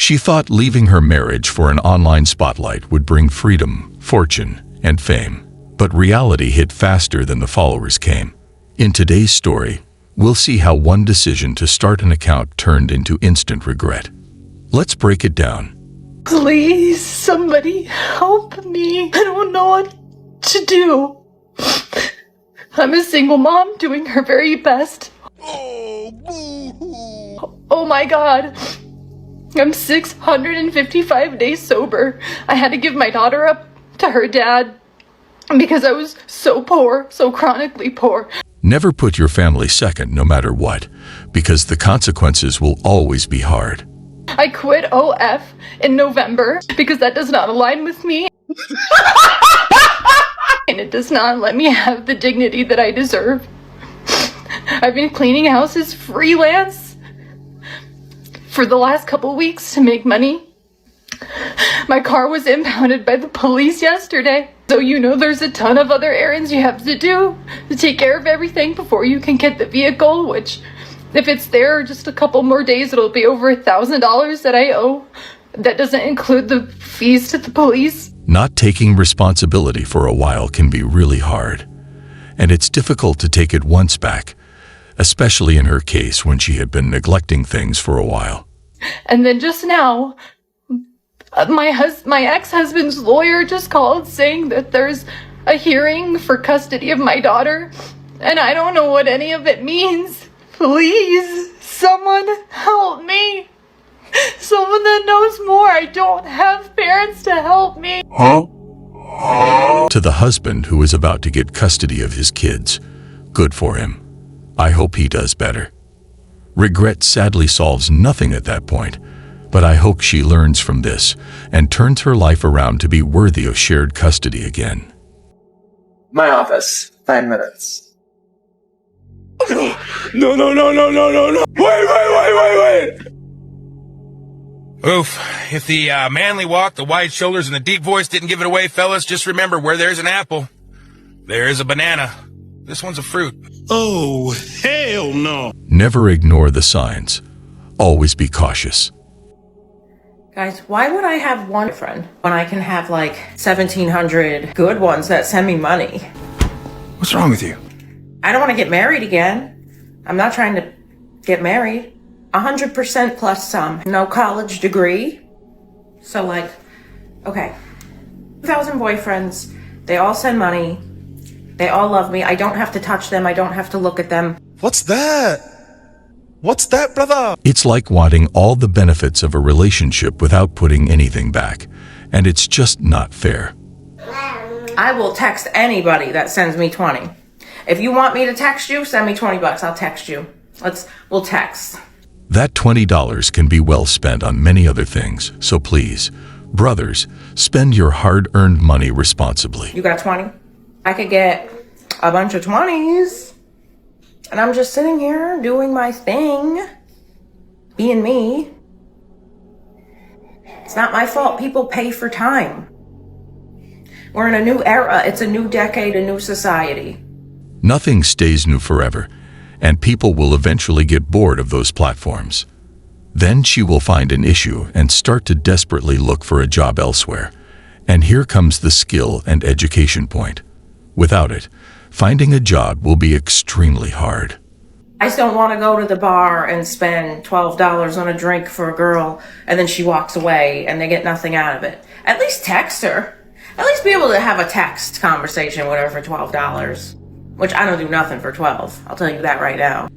She thought leaving her marriage for an online spotlight would bring freedom, fortune, and fame. But reality hit faster than the followers came. In today's story, we'll see how one decision to start an account turned into instant regret. Let's break it down. Please, somebody help me. I don't know what to do. I'm a single mom doing her very best. Oh my God. I'm 655 days sober. I had to give my daughter up to her dad because I was so poor, so chronically poor. Never put your family second no matter what, because the consequences will always be hard. I quit OF in November because that does not align with me. And it does not let me have the dignity that I deserve. I've been cleaning houses freelance for the last couple weeks to make money. My car was impounded by the police yesterday. So you know there's a ton of other errands you have to do to take care of everything before you can get the vehicle, which if it's there just a couple more days, it'll be over $1,000 that I owe. That doesn't include the fees to the police. Not taking responsibility for a while can be really hard, and it's difficult to take it once back, especially in her case when she had been neglecting things for a while. And then just now, my ex-husband's lawyer just called saying that there's a hearing for custody of my daughter, and I don't know what any of it means. Please, someone help me. Someone that knows more. I don't have parents to help me. To the husband who is about to get custody of his kids, good for him. I hope he does better. Regret sadly solves nothing at that point, but I hope she learns from this and turns her life around to be worthy of shared custody again. My office. 5 minutes. No. Wait. Oof. If the manly walk, the wide shoulders, and the deep voice didn't give it away, fellas, just remember, where there's an apple, there is a banana. This one's a fruit. Oh, hell no. Never ignore the signs. Always be cautious. Guys, why would I have one friend when I can have like 1,700 good ones that send me money? What's wrong with you? I don't want to get married again. I'm not trying to get married. 100% plus some. No college degree. So like, okay. 1,000 boyfriends. They all send money. They all love me. I don't have to touch them. I don't have to look at them. What's that? What's that, brother? It's like wanting all the benefits of a relationship without putting anything back, and it's just not fair. I will text anybody that sends me 20. If you want me to text you, send me $20. I'll text you. We'll text. That $20 can be well spent on many other things, so please, brothers, spend your hard-earned money responsibly. You got 20? I could get a bunch of 20s. And I'm just sitting here doing my thing. Being me. It's not my fault people pay for time. We're in a new era. It's a new decade, a new society. Nothing stays new forever, and people will eventually get bored of those platforms. Then she will find an issue and start to desperately look for a job elsewhere. And here comes the skill and education point. Without it, finding a job will be extremely hard. I just don't want to go to the bar and spend $12 on a drink for a girl and then she walks away and they get nothing out of it. At least text her. At least be able to have a text conversation with her for $12. Which I don't do nothing for 12. I'll tell you that right now.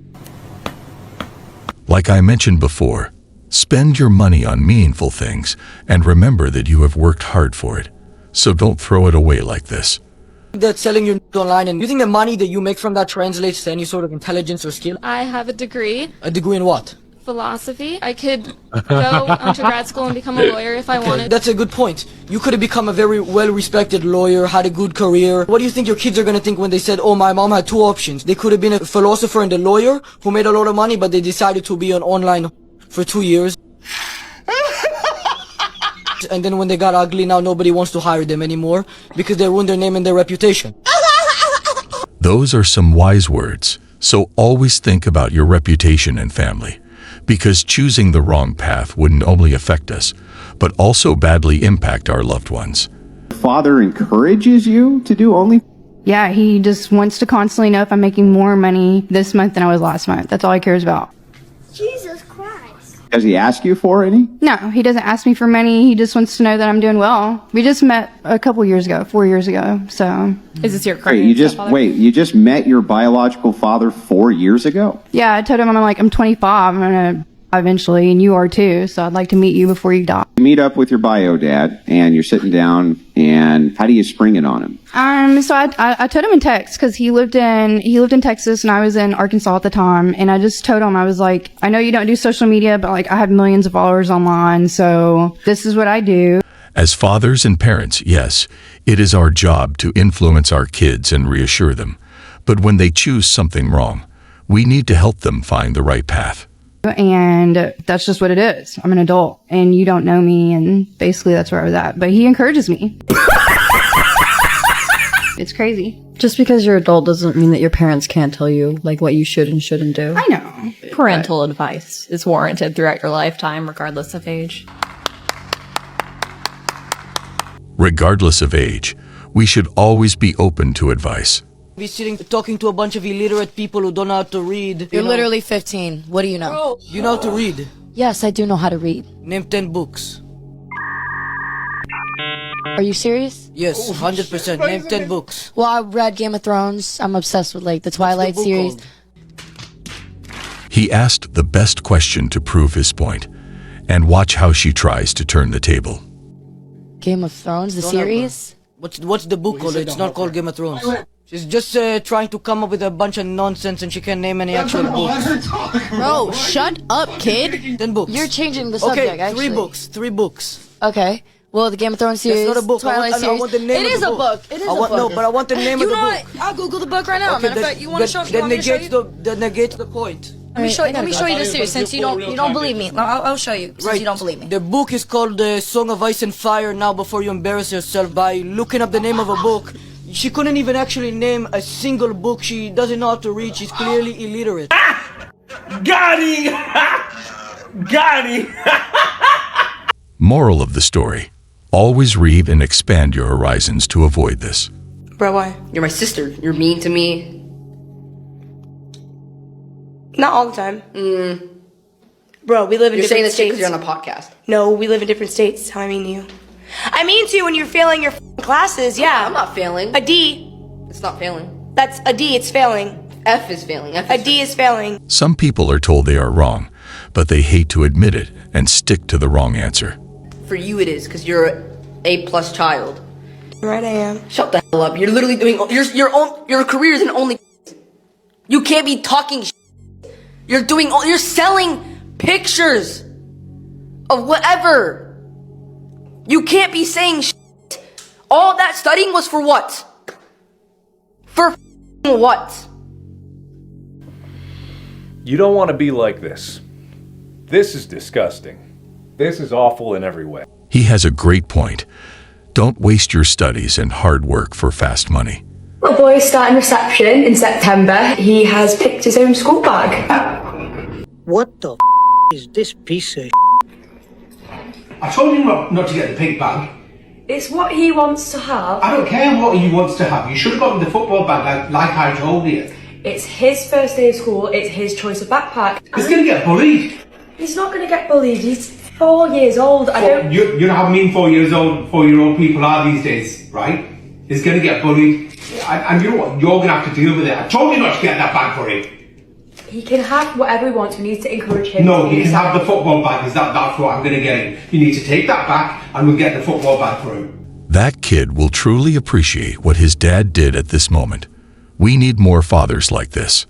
Like I mentioned before, spend your money on meaningful things and remember that you have worked hard for it. So don't throw it away like this. That's selling your online, and you think the money that you make from that translates to any sort of intelligence or skill? I have a degree. A degree in what? Philosophy. I could go onto grad school and become a lawyer if I wanted. That's a good point. You could have become a very well-respected lawyer, had a good career. What do you think your kids are going to think when they said, oh, my mom had 2 options? They could have been a philosopher and a lawyer who made a lot of money, but they decided to be on online for 2 years. And then when they got ugly, now nobody wants to hire them anymore because they ruined their name and their reputation. Those are some wise words, so always think about your reputation and family, Because choosing the wrong path wouldn't only affect us, but also badly impact our loved ones. Father encourages you to do only. Yeah, he just wants to constantly know if I'm making more money this month than I was last month. That's all he cares about. Jesus Christ. Does he ask you for any? No, he doesn't ask me for money. He just wants to know that I'm doing well. We just met a couple years ago, 4 years ago, so. Is this your Wait, current stepfather? you just met your biological father 4 years ago? Yeah, I told him I'm 25. I'm gonna eventually, and you are too, so I'd like to meet you before you die. You meet up with your bio dad, and you're sitting down, and how do you spring it on him? So I told him in text because he lived in Texas and I was in Arkansas at the time, and I just told him, I was like, I know you don't do social media, but like I have millions of followers online, so this is what I do. As fathers and parents, yes, it is our job to influence our kids and reassure them. But when they choose something wrong, we need to help them find the right path. And that's just what it is. I'm an adult and you don't know me, and basically that's where I was at. But he encourages me. It's crazy. Just because you're adult doesn't mean that your parents can't tell you like what you should and shouldn't do. I know. Parental advice is warranted throughout your lifetime, regardless of age. Regardless of age, we should always be open to advice. Be sitting talking to a bunch of illiterate people who don't know how to read. You're literally 15. What do you know? Bro, you know how to read? Yes, I do know how to read. Name 10 books. Are you serious? Yes, 100%. Name 10 books. Well, I read Game of Thrones. I'm obsessed with like the Twilight book series. called? He asked the best question to prove his point, and watch how she tries to turn the table. Game of Thrones, the Don't have series? What's the book called? It's not called Game of Thrones. She's just trying to come up with a bunch of nonsense and she can't name any actual books. Bro, shut up, kid. 10 books. You're changing the subject, Okay, actually. 3 books. Okay. Well, the Game of Thrones series, That's not a book. Twilight I series. want the name It of is the a book. book. It is a book. No, but I want the name of the book. I'll Google the book right now. Matter of fact, you want to show? You That want me to show you? that negates the point. Let me show you the series since you don't believe me. I'll show you since you don't believe me. The book is called Song of Ice and Fire. Now, before you embarrass yourself by looking up the name of a book, she couldn't even actually name a single book. She doesn't know how to read. She's clearly illiterate. Got him! Got him! Moral of the story: always read and expand your horizons to avoid this. Bro, why? You're my sister. You're mean to me. Not all the time. Bro, we live in different states. You're saying this because you're on a podcast. No, we live in different states. How I mean to you. I mean to you when you're failing your classes, yeah. I'm not failing. A D. It's not failing. That's a D, it's failing. F is failing. A D is failing. Some people are told they are wrong, but they hate to admit it and stick to the wrong answer. For you it is, because you're an A+ child. Right, I am. Shut the hell up. You're literally doing your career is in only. You can't be talking. You're selling pictures of whatever. You can't be saying shit. All that studying was for what? For what? You don't want to be like this. This is disgusting. This is awful in every way. He has a great point. Don't waste your studies and hard work for fast money. A boy is starting reception in September. He has picked his own school bag. What the is this piece of I told him not to get the pink bag. It's what he wants to have. I don't care what he wants to have. You should have gotten the football bag like I told you. It's his first day of school. It's his choice of backpack. He's going to get bullied. He's not going to get bullied. He's 4 years old. You know how mean 4-year-old people are these days, right? He's going to get bullied. And you know what? You're going to have to deal with it. I told you not to get that bag for him. He can have whatever he wants. We need to encourage him. No, he can have the football bag. That's what I'm going to get him. You need to take that back and we'll get the football bag for him. That kid will truly appreciate what his dad did at this moment. We need more fathers like this.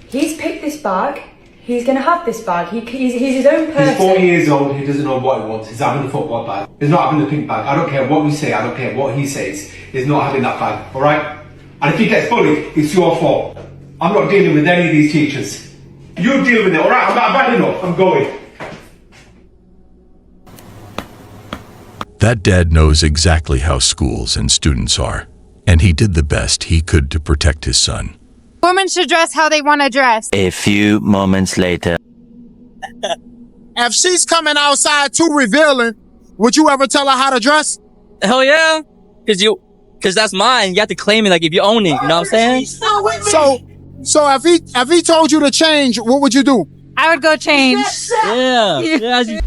He's picked this bag. He's going to have this bag. He's his own person. He's 4 years old. He doesn't know what he wants. He's having the football bag. He's not having the pink bag. I don't care what we say. I don't care what he says. He's not having that bag. All right? And if he gets bullied, it's your fault. I'm not dealing with any of these teachers. You deal with it. All right? I've had enough. I'm going. That dad knows exactly how schools and students are, and he did the best he could to protect his son. Women should dress how they want to dress. A few moments later. if she's coming outside too revealing, would you ever tell her how to dress? Hell yeah. Cause that's mine. You have to claim it like if you own it. You know what I'm saying? So if he told you to change, what would you do? I would go change. Yeah.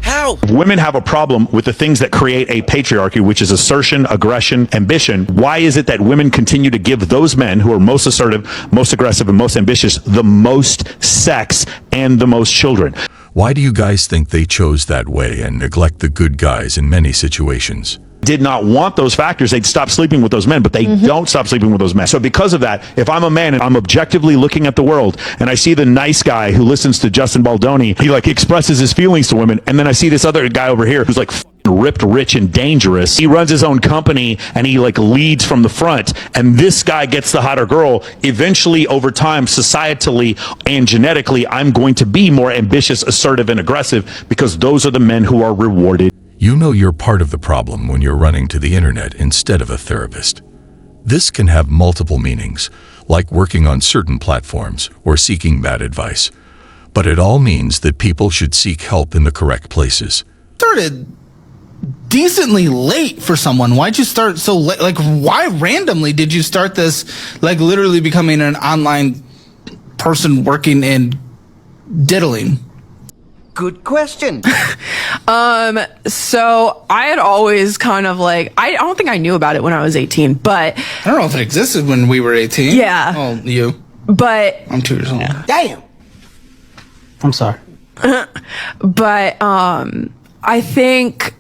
How? Women have a problem with the things that create a patriarchy, which is assertion, aggression, ambition. Why is it that women continue to give those men who are most assertive, most aggressive, and most ambitious the most sex and the most children? Why do you guys think they chose that way and neglect the good guys in many situations? Did not want those factors, they'd stop sleeping with those men, but they don't stop sleeping with those men. So because of that, if I'm a man and I'm objectively looking at the world and I see the nice guy who listens to Justin Baldoni, he like expresses his feelings to women, and then I see this other guy over here who's like ripped, rich, and dangerous. He runs his own company and he like leads from the front, and this guy gets the hotter girl. Eventually, over time, societally and genetically, I'm going to be more ambitious, assertive, and aggressive because those are the men who are rewarded. You know you're part of the problem when you're running to the internet instead of a therapist. This can have multiple meanings, like working on certain platforms or seeking bad advice. But it all means that people should seek help in the correct places. Started decently late for someone. Why'd you start so late? Like, why randomly did you start this, like literally becoming an online person working in diddling? Good question. So I had always kind of like, I don't think I knew about it when I was 18, but I don't know if it existed when we were 18. Yeah. Oh, you. But I'm 2 years old. Damn. I'm sorry. But I think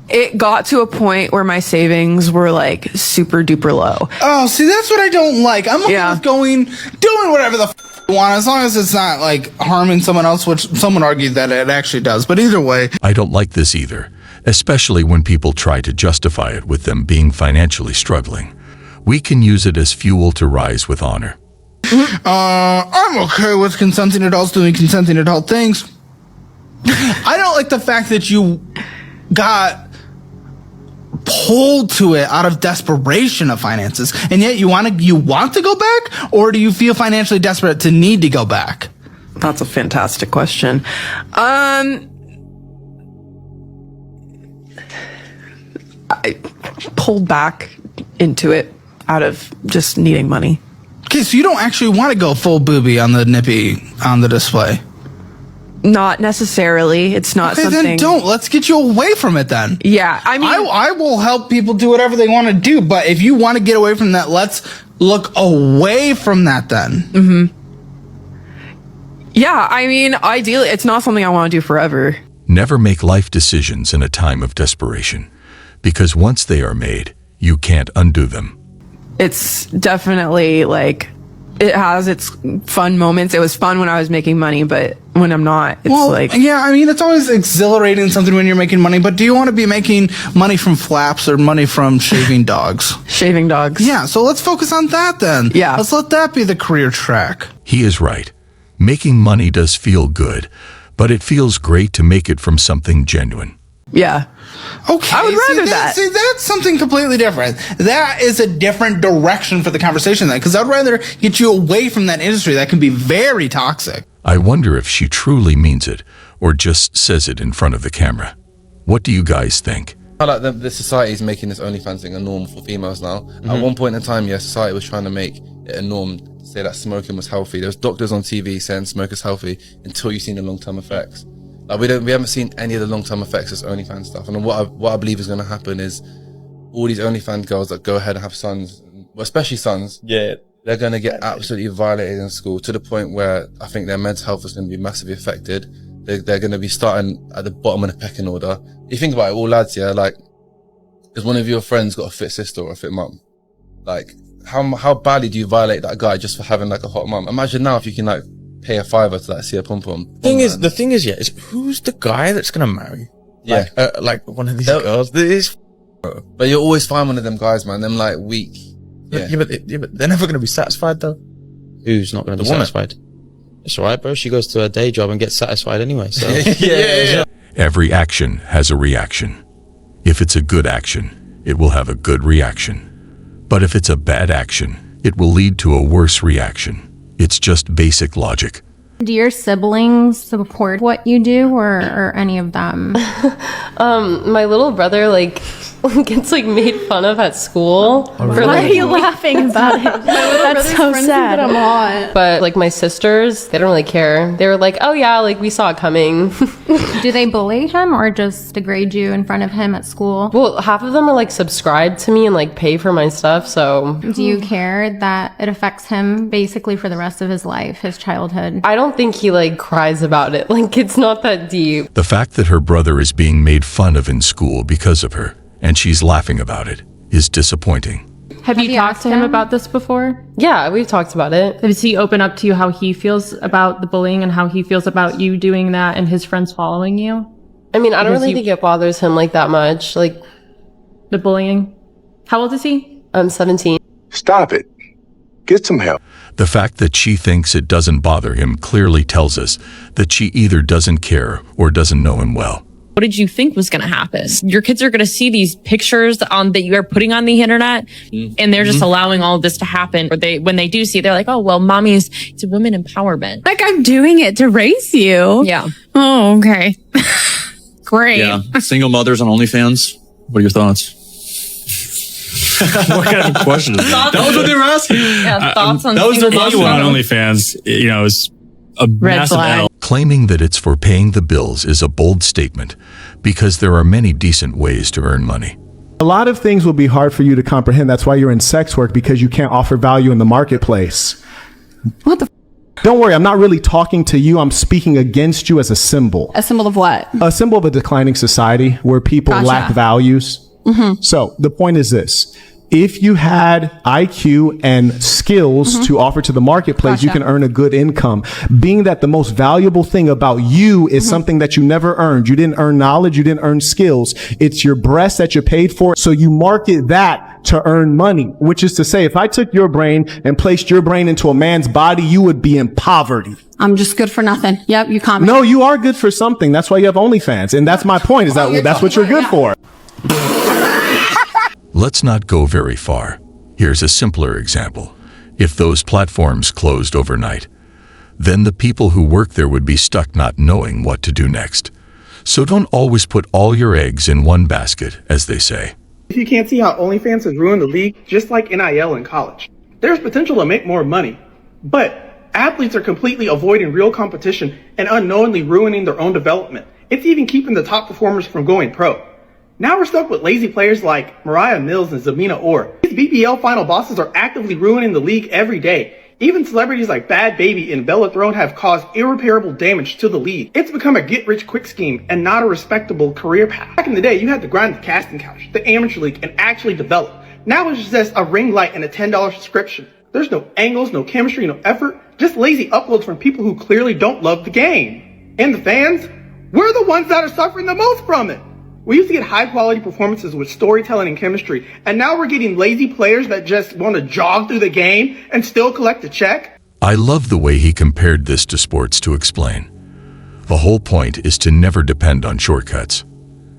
it got to a point where my savings were like super duper low. Oh, see, that's what I don't like. I'm okay with doing whatever the f you want, as long as it's not like harming someone else, which someone argued that it actually does. But either way, I don't like this either, especially when people try to justify it with them being financially struggling. We can use it as fuel to rise with honor. I'm okay with consenting adults doing consenting adult things. I don't like the fact that you got pulled to it out of desperation of finances, and yet you want to go back, or do you feel financially desperate to need to go back? That's a fantastic question. I pulled back into it out of just needing money. Okay, so you don't actually want to go full booby on the nippy on the display? Not necessarily. It's not something. Then don't. Let's get you away from it then. Yeah, I mean, I will help people do whatever they want to do, but if you want to get away from that, let's look away from that then. Yeah, I mean, ideally, it's not something I want to do forever. Never make life decisions in a time of desperation, because once they are made, you can't undo them. It's definitely like, it has its fun moments. It was fun when I was making money, but when I'm not, it's yeah, I mean, it's always exhilarating something when you're making money, but do you want to be making money from flaps or money from shaving dogs? Shaving dogs. Yeah, so let's focus on that then. Yeah. Let's let that be the career track. He is right. Making money does feel good, but it feels great to make it from something genuine. Yeah. Okay. I would rather that. See, that's something completely different. That is a different direction for the conversation then, because I'd rather get you away from that industry that can be very toxic. I wonder if she truly means it, or just says it in front of the camera. What do you guys think? I like the society is making this OnlyFans thing a norm for females now. At one point in time, society was trying to make it a norm to say that smoking was healthy. There was doctors on TV saying smoker's healthy until you've seen the long-term effects. Like we haven't seen any of the long-term effects of this OnlyFans stuff. And what I believe is going to happen is all these OnlyFans girls that go ahead and have sons, well, especially sons, they're going to get absolutely violated in school to the point where I think their mental health is going to be massively affected. They're going to be starting at the bottom of the pecking order. You think about it, all lads, like, is one of your friends got a fit sister or a fit mum? Like, how badly do you violate that guy just for having like a hot mum? Imagine now if you can like pay a $5 to like see a pom pom. The thing is, is who's the guy that's gonna marry? Like one of these girls. But you'll always find one of them guys, man. Them like weak. Yeah, but they're never gonna be satisfied though. Who's not gonna be satisfied? It's alright, bro. She goes to her day job and gets satisfied anyway. So Every action has a reaction. If it's a good action, it will have a good reaction. But if it's a bad action, it will lead to a worse reaction. It's just basic logic. Do your siblings support what you do, or any of them? My little brother gets made fun of at school. Why are you laughing about it? That's so sad. But my sisters, they don't really care. They were like, oh yeah, we saw it coming. Do they bully him or just degrade you in front of him at school? Well, half of them are subscribed to me and pay for my stuff, so. Do you care that it affects him basically for the rest of his life, his childhood? I don't think he cries about it. It's not that deep. The fact that her brother is being made fun of in school because of her, and she's laughing about it, is disappointing. Have you talked to him about this before? Yeah, we've talked about it. Does he open up to you how he feels about the bullying and how he feels about you doing that and his friends following you? I mean, I don't really think it bothers him that much. The bullying? How old is he? I'm 17. Stop it. Get some help. The fact that she thinks it doesn't bother him clearly tells us that she either doesn't care or doesn't know him well. What did you think was going to happen? Your kids are going to see these pictures that you are putting on the internet, and they're just allowing all of this to happen. Or when they do see it, they're like, oh, well, it's women empowerment. I'm doing it to raise you. Yeah. Oh, okay. Great. Yeah. Single mothers on OnlyFans. What are your thoughts? What kind of question is that? That was what they were asking. Yeah, thoughts on that was their single one on mothers. OnlyFans. Is a massive L. Claiming that it's for paying the bills is a bold statement because there are many decent ways to earn money. A lot of things will be hard for you to comprehend. That's why you're in sex work, because you can't offer value in the marketplace. What the? Don't worry, I'm not really talking to you. I'm speaking against you as a symbol. A symbol of what? A symbol of a declining society where people lack values. So the point is this. If you had IQ and skills to offer to the marketplace, you can earn a good income. Being that the most valuable thing about you is something that you never earned. You didn't earn knowledge. You didn't earn skills. It's your breast that you paid for. So you market that to earn money, which is to say, if I took your brain and placed your brain into a man's body, you would be in poverty. I'm just good for nothing. Yep, you comment. No, you are good for something. That's why you have OnlyFans. And that's my point, is that's what you're good for. Let's not go very far. Here's a simpler example. If those platforms closed overnight, then the people who work there would be stuck not knowing what to do next. So don't always put all your eggs in one basket, as they say. If you can't see how OnlyFans has ruined the league, just like NIL in college, there's potential to make more money. But athletes are completely avoiding real competition and unknowingly ruining their own development. It's even keeping the top performers from going pro. Now we're stuck with lazy players like Mariah Mills and Zamina Orr. These BBL final bosses are actively ruining the league every day. Even celebrities like Bad Baby and Bella Thorne have caused irreparable damage to the league. It's become a get-rich-quick scheme and not a respectable career path. Back in the day, you had to grind the casting couch, the amateur league, and actually develop. Now it's just a ring light and a $10 subscription. There's no angles, no chemistry, no effort, just lazy uploads from people who clearly don't love the game. And the fans? We're the ones that are suffering the most from it. We used to get high quality performances with storytelling and chemistry, and now we're getting lazy players that just want to jog through the game and still collect a check. I love the way he compared this to sports to explain. The whole point is to never depend on shortcuts,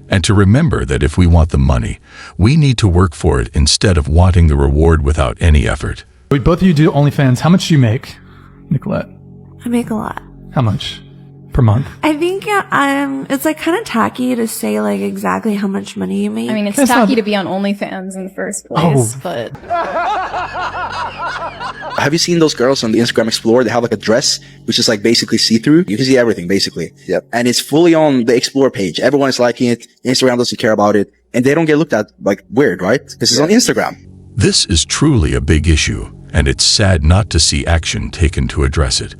and to remember that if we want the money, we need to work for it instead of wanting the reward without any effort. Both of you do OnlyFans. How much do you make, Nicolette? I make a lot. How much per month? I think it's kind of tacky to say exactly how much money you make. I mean, it's tacky to be on OnlyFans in the first place, but have you seen those girls on the Instagram Explorer? They have a dress which is basically see-through. You can see everything basically. Yep. And it's fully on the Explorer page. Everyone is liking it. Instagram doesn't care about it, and they don't get looked at weird, right? Because it's on Instagram. This is truly a big issue, and it's sad not to see action taken to address it,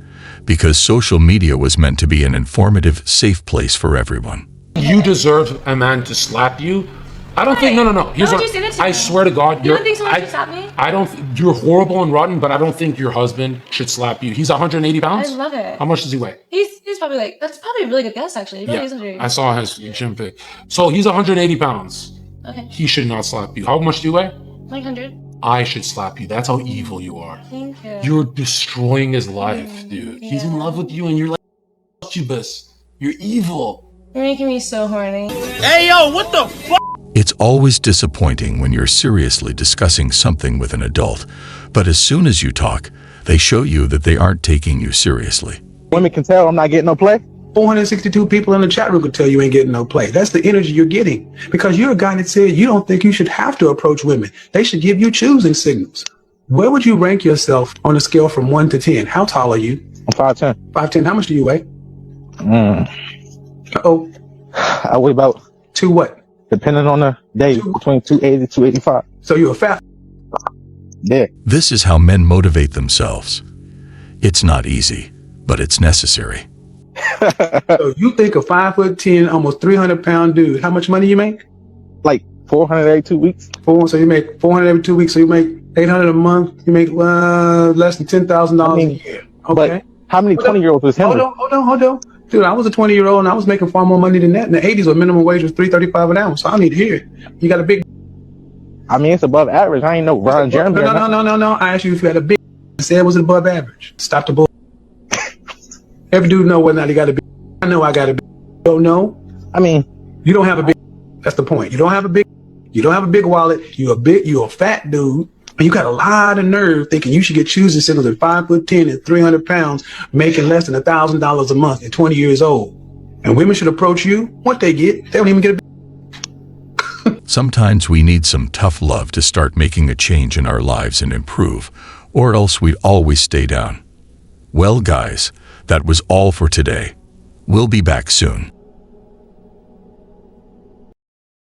because social media was meant to be an informative, safe place for everyone. You deserve a man to slap you. I don't think, no. Here's what, I swear to God, you don't think someone should slap me? You're horrible and rotten, but I don't think your husband should slap you. He's 180 pounds? I love it. How much does he weigh? He's probably that's probably a really good guess, actually. Yeah, I saw his gym pic. So he's 180 pounds. Okay. He should not slap you. How much do you weigh? 100. I should slap you. That's how evil you are. Thank you. You're destroying his life, dude. Yeah. He's in love with you and you're succubus. You're evil. You're making me so horny. Hey, yo, what the fuck? It's always disappointing when you're seriously discussing something with an adult, but as soon as you talk, they show you that they aren't taking you seriously. Women can tell I'm not getting no play. 462 people in the chat room could tell you ain't getting no play. That's the energy you're getting because you're a guy that said you don't think you should have to approach women. They should give you choosing signals. Where would you rank yourself on a scale from 1 to 10? How tall are you? I'm 5'10". 5'10". How much do you weigh? Uh-oh. I weigh about 2 what? Depending on the day, between 280 to 285. So you're a fat. Yeah. This is how men motivate themselves. It's not easy, but it's necessary. So you think a 5'10", almost 300-pound dude, how much money you make? Like 400 every 2 weeks. So you make 400 every 2 weeks. So you make 800 a month. You make less than $10,000 a year. Okay. But how many 20-year-olds was him? Hold on. Dude, I was a 20-year-old and I was making far more money than that. In the 80s, where minimum wage was $3.35 an hour. So I need to hear it. You got a big. I mean, it's above average. I ain't no Ron Jeremy. No. I asked you if you had a big. I said it was above average. Stop the bull. Every dude know whether or not he got a big. I know I got a big. Don't know. I mean, you don't have a big. That's the point. You don't have a big. You don't have a big wallet. You're a fat dude. And you got a lot of nerve thinking you should get choosing signals at 5'10" and 300 pounds, making less than $1,000 a month at 20 years old. And women should approach you. What they get, they don't even get a. Sometimes we need some tough love to start making a change in our lives and improve, or else we always stay down. Well, guys, that was all for today. We'll be back soon.